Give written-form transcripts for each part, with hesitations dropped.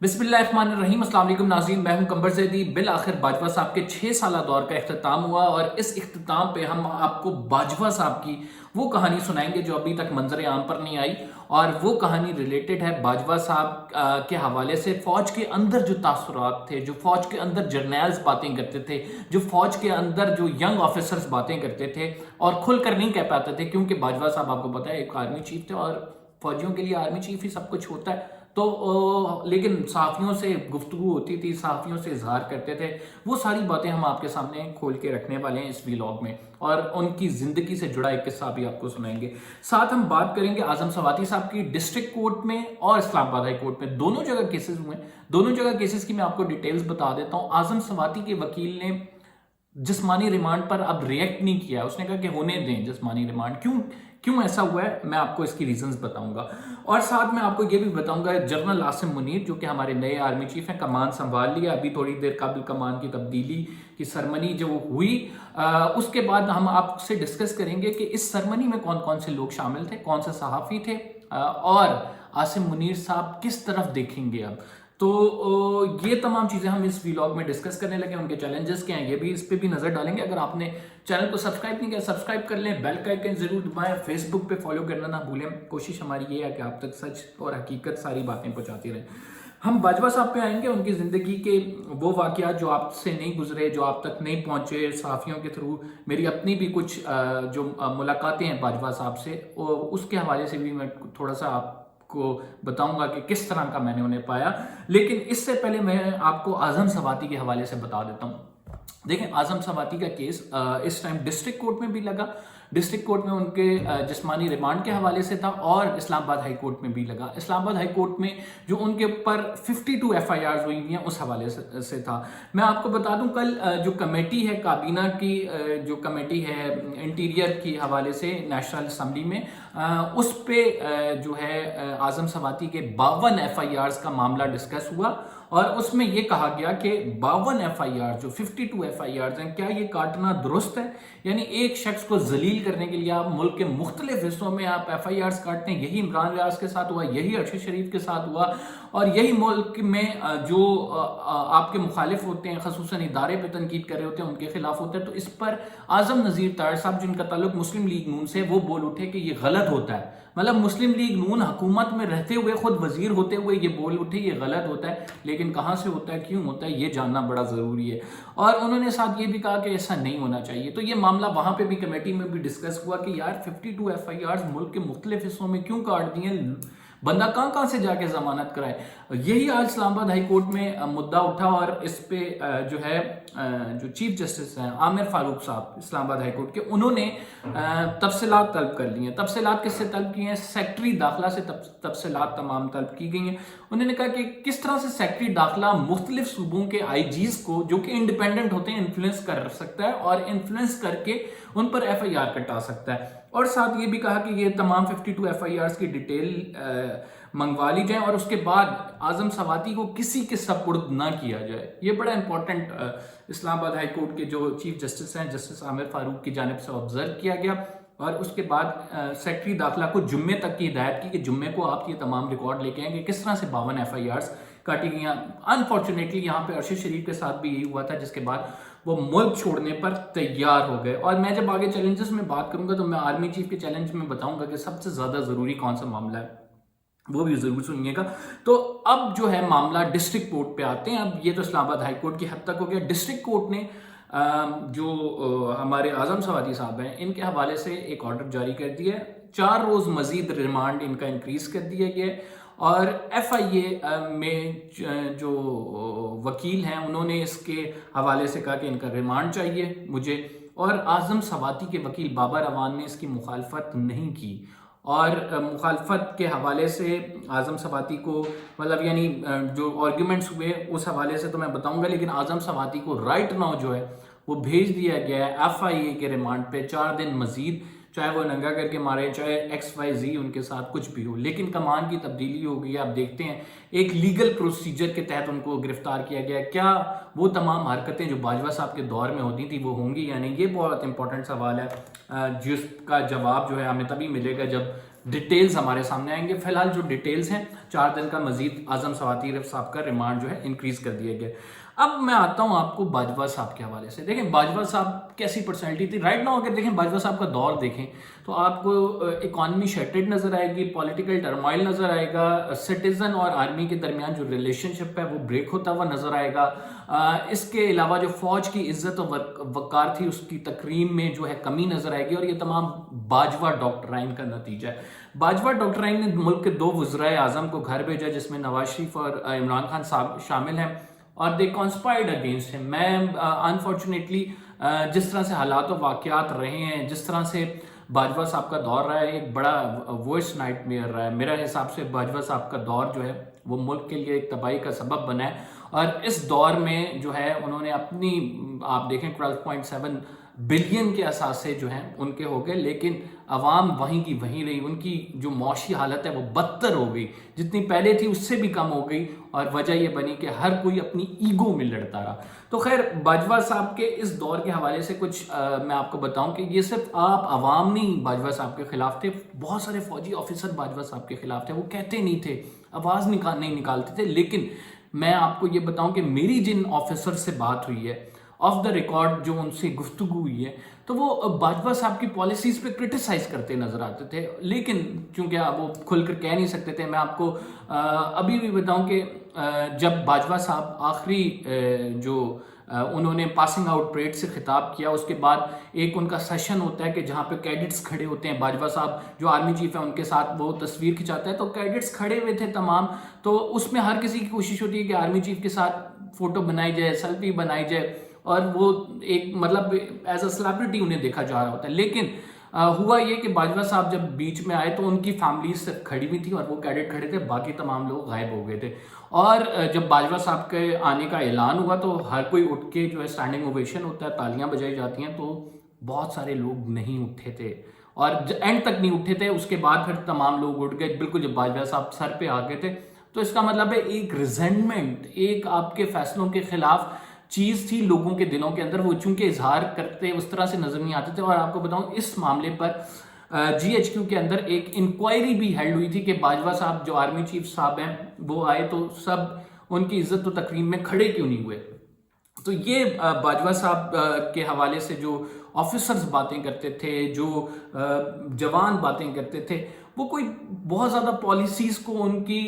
बिस्मिल्लाहिर्रहमानिर्रहीम। अस्सलाम वालेकुम नाज़रीन, मैं हूं कंबर ज़ैदी। बिल आखिर बाजवा साहब के 6 साला दौर का इख्तिताम हुआ और इस इख्तिताम पे हम आपको बाजवा साहब की वो कहानी सुनाएंगे जो अभी तक मंजर आम पर नहीं आई। और वो कहानी रिलेटेड है बाजवा साहब के हवाले से फ़ौज के अंदर जो तासुरात थे, जो फ़ौज के अंदर जर्नल्स बातें करते थे, जो फ़ौज के अंदर जो यंग ऑफिसर्स बातें करते थे और खुलकर नहीं कह पाते थे, क्योंकि बाजवा साहब आपको पता है एक आर्मी चीफ थे और फौजियों के लिए आर्मी चीफ ही सब कुछ होता है। तो लेकिन सहाफ़ियों से गुफ्तगू होती थी, सहाफ़ियों से इजहार करते थे। वो सारी बातें हम आपके सामने खोल के रखने वाले हैं इस व्लॉग में, और उनकी ज़िंदगी से जुड़ा एक किस्सा भी आपको सुनाएंगे। साथ हम बात करेंगे आज़म सवाती साहब की डिस्ट्रिक्ट कोर्ट में और इस्लामाबाद हाई कोर्ट में, दोनों जगह केसेस हुए हैं। दोनों जगह केसेस की मैं आपको डिटेल्स बता देता हूँ। आज़म सवाती के वकील ने जिस्मानी रिमांड पर अब रिएक्ट नहीं किया। उसने कहा कि होने दें जिस्मानी रिमांड। क्यों क्यों ऐसा हुआ है, मैं आपको इसकी रीजंस बताऊंगा। और साथ में आपको ये भी बताऊंगा जनरल आसिम मुनीर, जो कि हमारे नए आर्मी चीफ हैं, कमान संभाल लिया अभी थोड़ी देर कबल। कमान की तब्दीली की सरमनी जो हुई, उसके बाद हम आपसे डिस्कस करेंगे कि इस सरमनी में कौन कौन से लोग शामिल थे, कौन से सहाफ़ी थे, और आसिम मुनीर साहब किस तरफ देखेंगे अब। तो ये तमाम चीज़ें हम इस व्लॉग में डिस्कस करने लगे। उनके चैलेंजेस क्या हैं ये भी, इस पे भी नज़र डालेंगे। अगर आपने चैनल को सब्सक्राइब नहीं किया, सब्सक्राइब कर लें, बेल का आइकन जरूर दबाएं, फेसबुक पे फॉलो करना ना भूलें। कोशिश हमारी ये है कि आप तक सच और हकीकत सारी बातें पहुंचाती रहें। हम बाजवा साहब पे आएंगे, उनकी ज़िंदगी के वो वाक़यात जो आपसे नहीं गुजरे, जो आप तक नहीं पहुँचे सहाफ़ियों के थ्रू। मेरी अपनी भी कुछ जो मुलाकातें हैं बाजवा साहब से, उसके हवाले से भी मैं थोड़ा सा को बताऊंगा कि किस तरह का मैंने उन्हें पाया। लेकिन इससे पहले मैं आपको आज़म सवाती के हवाले से बता देता हूं। देखें, आज़म सवाती का केस इस टाइम डिस्ट्रिक्ट कोर्ट में भी लगा। डिस्ट्रिक्ट कोर्ट में उनके जिस्मानी रिमांड के हवाले से था, और इस्लामाबाद हाई कोर्ट में भी लगा। इस्लामाबाद हाई कोर्ट में जो उनके ऊपर 52 FIRs हुई हैं उस हवाले से था। मैं आपको बता दूं, कल जो कमेटी है काबीना की, जो कमेटी है इंटीरियर की हवाले से नेशनल असम्बली में, उस पे जो है आज़म सवाती के 52 FIRs का मामला डिस्कस हुआ। और उसमें यह कहा गया कि 52 FIR जो 52 FIRs हैं, क्या ये काटना दुरुस्त है? यानी एक शख्स को जलील करने के लिए आप मुल्क के मुख्तलिफ हिस्सों में आप FIRs काटते हैं। यही इमरान रियाज के साथ हुआ, यही अरशद शरीफ के साथ हुआ, और यही मुल्क में जो आपके मुखालिफ होते हैं, खसूसन इदारे पर तनकीद कर रहे होते हैं, उनके खिलाफ होते हैं। तो इस पर आज़म नज़ीर तार साहब, जिनका ताल्लुक मुस्लिम लीग नून से, वो बोल उठे कि ये गलत होता है। मतलब मुस्लिम लीग नून हुकूमत में रहते हुए, खुद वजीर होते हुए ये बोल उठे ये गलत होता है। लेकिन कहाँ से होता है, क्यों होता है, ये जानना बड़ा ज़रूरी है। और उन्होंने साथ ये भी कहा कि ऐसा नहीं होना चाहिए। तो ये मामला वहाँ पे भी कमेटी में भी डिस्कस हुआ कि यार 52 FIRs मुल्क के मुख्तलिफ हिस्सों में क्यों काट दिए, बंदा कहाँ कहाँ से जाके जमानत कराए। यही आज इस्लामाबाद हाई कोर्ट में मुद्दा उठा, और इस पे जो है जो चीफ जस्टिस हैं आमिर फारूक साहब इस्लामाबाद हाई कोर्ट के, उन्होंने तफसीलात तलब कर ली हैं। तफसीलात किससे तलब की हैं? सेक्रेटरी दाखिला से तफसीलात तमाम तलब की गई हैं। उन्होंने कहा कि किस तरह से सेक्रेटरी दाखिला मुख्तलिफ सूबों के IGs को, जो कि इंडिपेंडेंट होते हैं, इन्फ्लुएंस कर सकता है, और इन्फ्लुएंस करके उन पर FIR कटा सकता है। और साथ ये भी कहा कि ये तमाम 52 FIRs की डिटेल मंगवा ली जाए, और उसके बाद आज़म सवाती को किसी के सपुर्द ना किया जाए। ये बड़ा इंपॉर्टेंट इस्लामाबाद हाई कोर्ट के जो चीफ जस्टिस हैं, जस्टिस आमिर फारूक की जानिब से ऑब्जर्व किया गया। और उसके बाद सेक्रेटरी दाखिला को जुम्मे तक की हिदायत की कि जुम्मे को आप ये तमाम रिकॉर्ड लेके आएंगे किस तरह से 52 FIRs काटी गई। अनफॉर्चुनेटली यहाँ पे अरशद शरीफ के साथ भी यही हुआ था, जिसके बाद वो मुल्क छोड़ने पर तैयार हो गए। और मैं जब आगे चैलेंजेस में बात करूंगा तो मैं आर्मी चीफ के चैलेंज में बताऊंगा कि सबसे ज्यादा जरूरी कौन सा मामला है, वो भी जरूर सुनिएगा। तो अब जो है मामला डिस्ट्रिक्ट कोर्ट पे आते हैं। अब ये तो इस्लामाबाद हाई कोर्ट की हद तक हो गया। डिस्ट्रिक्ट कोर्ट ने जो हमारे आज़म सवाती साहब हैं, इनके हवाले से एक ऑर्डर जारी कर दिया है। 4 रोज मजीद रिमांड इनका इंक्रीज कर दिया गया है। और FIA में जो वकील हैं, उन्होंने इसके हवाले से कहा कि इनका रिमांड चाहिए मुझे। और आज़म सवाती के वकील बाबर अवान ने इसकी मुखालफत नहीं की। और मुखालफत के हवाले से आज़म सवाती को, मतलब यानी जो आर्ग्यूमेंट्स हुए उस हवाले से तो मैं बताऊंगा, लेकिन आज़म सवाती को राइट नाउ जो है वो भेज दिया गया है FIA के रिमांड पे 4 दिन मजीद, चाहे वो नंगा करके मारे, चाहे XYZ उनके साथ कुछ भी हो। लेकिन कमान की तब्दीली हो गई है। आप देखते हैं एक लीगल प्रोसीजर के तहत उनको गिरफ्तार किया गया। क्या वो तमाम हरकतें जो बाजवा साहब के दौर में होती थी वो होंगी या नहीं, ये बहुत इंपॉर्टेंट सवाल है, जिसका जवाब जो है हमें तभी मिलेगा जब डिटेल्स हमारे सामने आएंगे। फिलहाल जो डिटेल्स हैं, 4 दिन का मजीद आजम सवातीर साहब का रिमांड जो है इंक्रीज कर दिया गया। अब मैं आता हूं आपको बाजवा साहब के हवाले से। देखें बाजवा साहब कैसी पर्सनैलिटी थी। राइट नाउ अगर देखें बाजवा साहब का दौर देखें तो आपको इकॉनमी शटर्ड नजर आएगी, पॉलिटिकल टर्मोइल नजर आएगा, सिटीजन और आर्मी के दरमियान जो रिलेशनशिप है वो ब्रेक होता हुआ नजर आएगा। इसके अलावा जो फौज की इज्जत और वकार थी उसकी तकरीम में जो है कमी नजर आएगी, और ये तमाम बाजवा डॉक्ट्राइन का नतीजा है। बाजवा डॉक्ट्राइन ने मुल्क के 2 वज़राए आज़म को घर भेजा जिसमें नवाज शरीफ और इमरान खान साहब शामिल हैं, और दे कॉन्स्पायर्ड अगेंस्ट हिम। मैं अनफॉर्चुनेटली जिस तरह से हालात और वाक़यात रहे हैं, जिस तरह से बाजवा साहब का दौर रहा है, एक बड़ा वर्स्ट नाइटमेयर रहा है। मेरे हिसाब से बाजवा साहब का दौर जो है वो मुल्क के लिए एक तबाही का सबब बना है, और इस दौर में जो है उन्होंने अपनी, आप देखें 12.7 बिलियन के असासे जो हैं उनके हो गए, लेकिन अवाम वहीं की वहीं रही। उनकी जो मौशी हालत है वो बदतर हो गई, जितनी पहले थी उससे भी कम हो गई, और वजह ये बनी कि हर कोई अपनी ईगो में लड़ता रहा। तो खैर बाजवा साहब के इस दौर के हवाले से कुछ मैं आपको बताऊं कि ये सिर्फ आप अवाम नहीं बाजवा साहब के खिलाफ थे, बहुत सारे फौजी ऑफिसर बाजवा साहब के खिलाफ थे। वो कहते नहीं थे, आवाज़ नहीं निकालते थे, लेकिन मैं आपको ये बताऊं कि मेरी जिन ऑफिसर से बात हुई है, ऑफ द रिकॉर्ड जो उनसे गुफ्तगू हुई है, तो वो बाजवा साहब की पॉलिसीज पे क्रिटिसाइज करते नजर आते थे, लेकिन चूंकि वो खुलकर कह नहीं सकते थे। मैं आपको अभी भी बताऊं कि जब बाजवा साहब आखिरी जो उन्होंने पासिंग आउट परेड से खिताब किया, उसके बाद एक उनका सेशन होता है कि जहाँ पे कैडेट्स खड़े होते हैं, बाजवा साहब जो आर्मी चीफ है उनके साथ वो तस्वीर खिंचाता है, तो कैडेट्स खड़े हुए थे तमाम, तो उसमें हर किसी की कोशिश होती है कि आर्मी चीफ के साथ फोटो बनाई जाए, सेल्फी बनाई जाए, और वो एक मतलब एज अ सेलिब्रिटी उन्हें देखा जा रहा होता है। लेकिन हुआ ये कि बाजवा साहब जब बीच में आए तो उनकी फैमिली सिर्फ खड़ी हुई थी और वो कैडेट खड़े थे, बाकी तमाम लोग गायब हो गए थे। और जब बाजवा साहब के आने का ऐलान हुआ तो हर कोई उठ के जो है स्टैंडिंग ओवेशन होता है, तालियां बजाई जाती हैं, तो बहुत सारे लोग नहीं उठे थे और एंड तक नहीं उठे थे। उसके बाद फिर तमाम लोग उठ गए बिल्कुल जब बाजवा साहब सर पे आ गए थे। तो इसका मतलब है एक रिजेंटमेंट, एक आपके फैसलों के खिलाफ चीज थी लोगों के दिलों के अंदर, वो चूंकि इजहार करते उस तरह से नजर नहीं आते थे। और आपको बताऊं इस मामले पर GHQ के अंदर एक इंक्वायरी भी हेल्ड हुई थी कि बाजवा साहब जो आर्मी चीफ साहब हैं वो आए तो सब उनकी इज्जत और तकरीम में खड़े क्यों नहीं हुए। तो ये बाजवा साहब के हवाले से जो ऑफिसर्स बातें करते थे, जो जवान बातें करते थे, वो कोई बहुत ज़्यादा पॉलिसीज़ को उनकी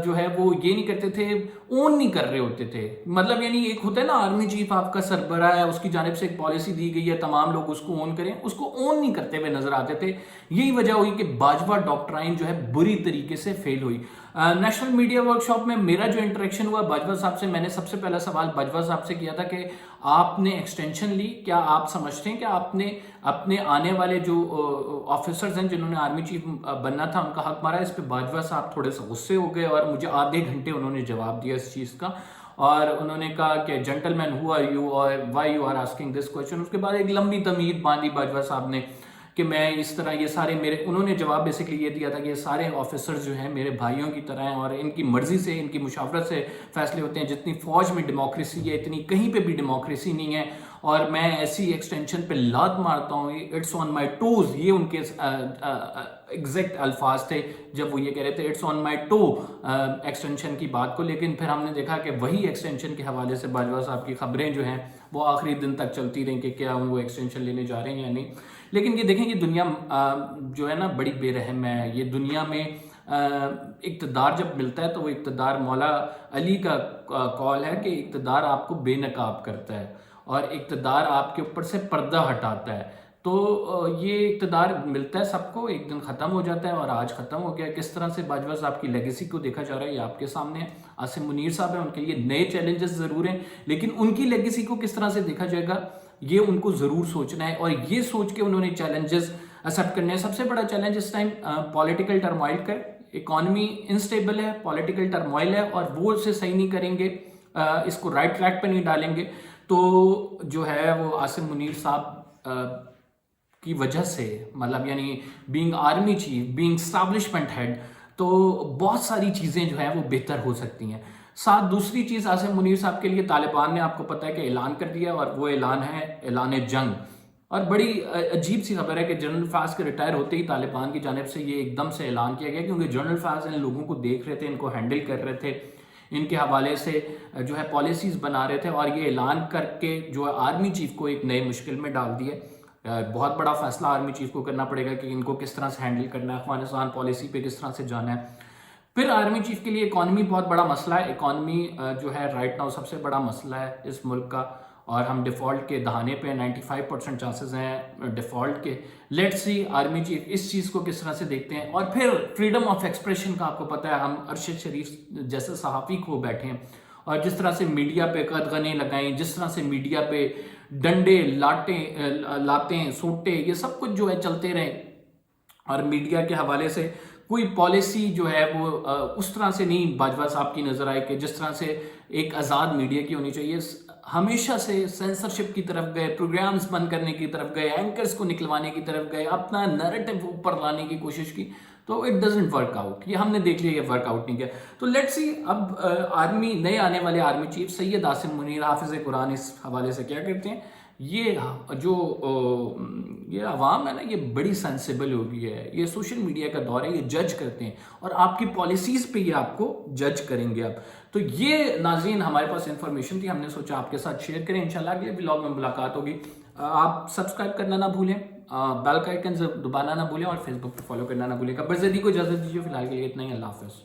जो है वो ये नहीं करते थे, ओन नहीं कर रहे होते थे। मतलब यानी एक होता है ना आर्मी चीफ आपका सरबराह है, उसकी जानिब से एक पॉलिसी दी गई है, तमाम लोग उसको ओन करें, उसको ओन नहीं करते हुए नजर आते थे। यही वजह हुई कि बाजवा डॉक्ट्राइन जो है बुरी तरीके से फेल हुई। नेशनल मीडिया वर्कशॉप में मेरा जो इंटरेक्शन हुआ बाजवा साहब से, मैंने सबसे पहला सवाल बाजवा साहब से किया था कि आपने एक्सटेंशन ली, क्या आप समझते हैं कि आपने अपने आने वाले जो ऑफिसर्स हैं जिन्होंने आर्मी चीफ बनना था उनका हक मारा। इस पे बाजवा साहब थोड़े से गुस्से हो गए और मुझे आधे घंटे उन्होंने जवाब दिया इस चीज़ का, और उन्होंने कहा कि जेंटलमैन हु आर यू और why you are asking this question. उसके बाद एक लंबी तमीद बांधी बाजवा साहब ने कि मैं इस तरह, ये सारे मेरे, उन्होंने जवाब बेसिकली ये दिया था कि ये सारे ऑफिसर्स जो हैं मेरे भाइयों की तरह हैं और इनकी मर्जी से, इनकी मुशावरत से फैसले होते हैं। जितनी फौज में डेमोक्रेसी है इतनी कहीं पे भी डेमोक्रेसी नहीं है, और मैं ऐसी एक्सटेंशन पे लात मारता हूँ, इट्स ऑन माई टोज। ये उनके एग्जैक्ट अल्फाज थे जब वो ये कह रहे थे it's on my toe extension की बात को। लेकिन फिर हमने देखा कि वही एक्सटेंशन के हवाले से बाजवा साहब की खबरें जो हैं वो आखिरी दिन तक चलती रहीं कि क्या वो एक्सटेंशन लेने जा रहे हैं या नहीं। लेकिन ये देखें, ये दुनिया जो है ना बड़ी बेरहम है। ये दुनिया में इक़्तिदार जब मिलता है तो वो इक़्तिदार मौला अली का कॉल है कि इक़्तिदार आपको बेनकाब करता है और इक़्तिदार आपके ऊपर से पर्दा हटाता है। तो ये इक़्तिदार मिलता है सबको, एक दिन ख़त्म हो जाता है और आज ख़त्म हो गया। किस तरह से बाजवा साहब की लेगेसी को देखा जा रहा है ये आपके सामने है। आसिम मुनीर साहब हैं, उनके लिए नए चैलेंजेस ज़रूर हैं, लेकिन उनकी लेगेसी को किस तरह से देखा जाएगा ये उनको ज़रूर सोचना है, और ये सोच के उन्होंने चैलेंजेस एक्सेप्ट करने हैं। सबसे बड़ा चैलेंज इस टाइम पॉलिटिकल टर्मोइल का, इकॉनमी इनस्टेबल है, पॉलिटिकल टर्मोइल है, और वो इसे सही नहीं करेंगे, इसको राइट ट्रैक पे नहीं डालेंगे, तो जो है वो आसिम मुनीर साहब की वजह से, मतलब यानी being army chief, being establishment head, तो बहुत सारी चीज़ें जो हैं वो बेहतर हो सकती हैं। साथ दूसरी चीज़ आसिम मुनीर साहब के लिए तालिबान ने, आपको पता है कि ऐलान कर दिया, और वो ऐलान है ऐलान जंग। اور بڑی عجیب سی خبر ہے کہ جنرل فیاض کے ریٹائر ہوتے ہی طالبان کی جانب سے یہ ایک دم سے اعلان کیا گیا، کیونکہ جنرل فیاض ان لوگوں کو دیکھ رہے تھے، ان کو ہینڈل کر رہے تھے، ان کے حوالے سے جو ہے پالیسیز بنا رہے تھے، اور یہ اعلان کر کے جو ہے آرمی چیف کو ایک نئے مشکل میں ڈال دیا۔ بہت بڑا فیصلہ آرمی چیف کو کرنا پڑے گا کہ ان کو کس طرح سے ہینڈل کرنا ہے، افغانستان پالیسی پہ کس طرح سے جانا ہے۔ پھر آرمی چیف کے لیے اکانومی بہت بڑا مسئلہ ہے، اکانومی جو ہے رائٹ ناؤ سب سے بڑا مسئلہ ہے اس ملک کا، اور ہم ڈیفالٹ کے دہانے پہ 95% چانسز ہیں ڈیفالٹ کے۔ لیٹ سی آرمی چیف اس چیز کو کس طرح سے دیکھتے ہیں۔ اور پھر فریڈم آف ایکسپریشن کا آپ کو پتہ ہے، ہم ارشد شریف جیسے صحافی کو بیٹھے ہیں، اور جس طرح سے میڈیا پہ قدغنیں لگائیں، جس طرح سے میڈیا پہ ڈنڈے لاتیں سوٹے یہ سب کچھ جو ہے چلتے رہے، اور میڈیا کے حوالے سے کوئی پالیسی جو ہے وہ اس طرح سے نہیں باجوہ صاحب کی نظر آئے کہ جس طرح سے ایک آزاد میڈیا کی ہونی چاہیے۔ ہمیشہ سے سینسرشپ کی طرف گئے، پروگرامز بند کرنے کی طرف گئے، اینکرز کو نکلوانے کی طرف گئے، اپنا نیریٹو اوپر لانے کی کوشش کی، تو اٹ ڈزنٹ ورک آؤٹ۔ یہ ہم نے دیکھ لیا، یہ ورک آؤٹ نہیں کیا۔ تو لیٹس سی اب آرمی نئے آنے والے آرمی چیف سید عاصم منیر حافظ قرآن اس حوالے سے کیا کرتے ہیں۔ یہ جو یہ عوام ہے نا، یہ بڑی سینسیبل ہو گئی ہے، یہ سوشل میڈیا کا دور ہے، یہ جج کرتے ہیں، اور آپ کی پالیسیز پہ یہ آپ کو جج کریں گے اب۔ تو یہ ناظرین ہمارے پاس انفارمیشن تھی، ہم نے سوچا آپ کے ساتھ شیئر کریں، انشاءاللہ اگلے ولاگ میں ملاقات ہوگی۔ آپ سبسکرائب کرنا نہ بھولیں، بیل کا آئیکن دبانا نہ بھولیں، اور فیس بک پہ فالو کرنا نہ بھولیں۔ گبر زیدی کو اجازت دیجیے، فی الحال کے لیے اتنا ہی، اللہ حافظ۔